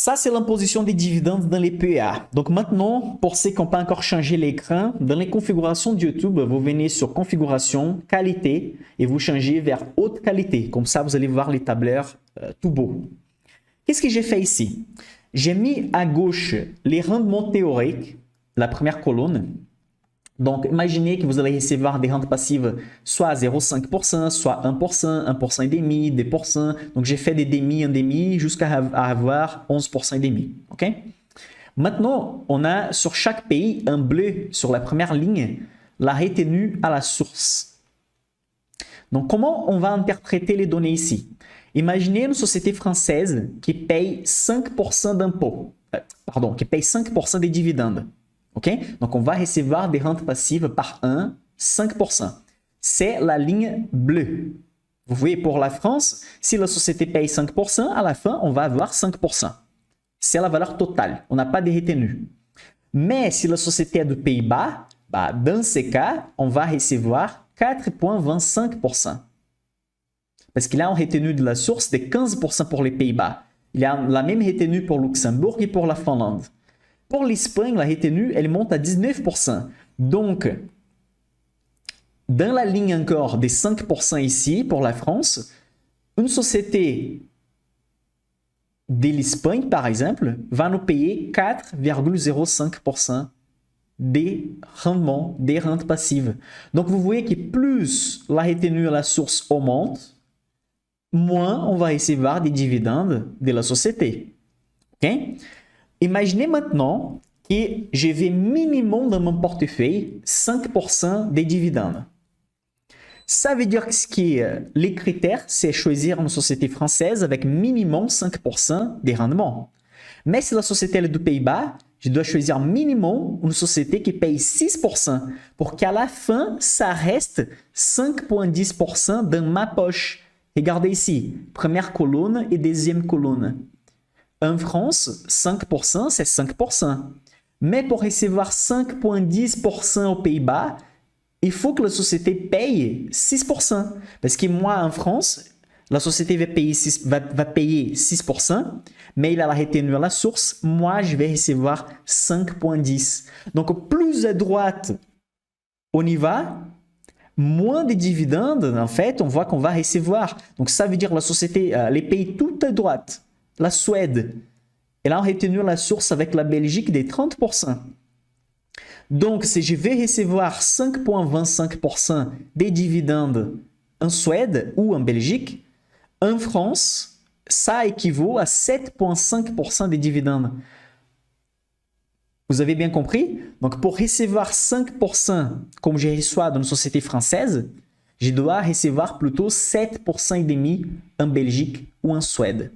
Ça, c'est l'imposition des dividendes dans les PEA. Donc maintenant, pour ceux qui n'ont pas encore changé l'écran, dans les configurations de YouTube, vous venez sur Configuration, Qualité, et vous changez vers Haute Qualité. Comme ça, vous allez voir les tableurs tout beaux. Qu'est-ce que j'ai fait ici? J'ai mis à gauche les rendements théoriques, la première colonne. Donc, imaginez que vous allez recevoir des rentes passives soit à 0,5%, soit 1%, 1% et demi, 2%. Donc, j'ai fait des demi, un demi, jusqu'à avoir 11% et demi. OK? Maintenant, on a sur chaque pays un bleu sur la première ligne, la retenue à la source. Donc, comment on va interpréter les données ici? Imaginez une société française qui paye 5% d'impôts, qui paye 5% des dividendes. Okay? Donc, on va recevoir des rentes passives par 5%. C'est la ligne bleue. Vous voyez, pour la France, si la société paye 5%, à la fin, on va avoir 5%. C'est la valeur totale. On n'a pas de retenue. Mais si la société est de Pays-Bas, dans ces cas, on va recevoir 4,25%. Parce qu'il a une retenue de la source de 15% pour les Pays-Bas. Il y a la même retenue pour Luxembourg et pour la Finlande. Pour l'Espagne, la retenue, elle monte à 19%. Donc, dans la ligne encore des 5% ici, pour la France, une société de l'Espagne, par exemple, va nous payer 4,05% des rendements, des rentes passives. Donc, vous voyez que plus la retenue à la source augmente, moins on va recevoir des dividendes de la société. Okay? Imaginez maintenant que je vais minimum dans mon portefeuille 5% des dividendes. Ça veut dire que les critères, c'est choisir une société française avec minimum 5% des rendements. Mais si la société est du Pays-Bas, je dois choisir minimum une société qui paye 6% pour qu'à la fin, ça reste 5,10% dans ma poche. Regardez ici, première colonne et deuxième colonne. En France, 5%, c'est 5%. Mais pour recevoir 5,10% aux Pays-Bas, il faut que la société paye 6%. Parce que moi, en France, la société va payer 6%, mais il a la retenue à la source. Moi, je vais recevoir 5,10%. Donc, plus à droite on y va, moins de dividendes, en fait, on voit qu'on va recevoir. Donc, ça veut dire la société, les pays tout à droite, la Suède, elle a retenu la source avec la Belgique des 30%. Donc, si je vais recevoir 5,25% des dividendes en Suède ou en Belgique, en France, ça équivaut à 7,5% des dividendes. Vous avez bien compris? Donc, pour recevoir 5% comme je reçois dans une société française, je dois recevoir plutôt 7,5% en Belgique ou en Suède.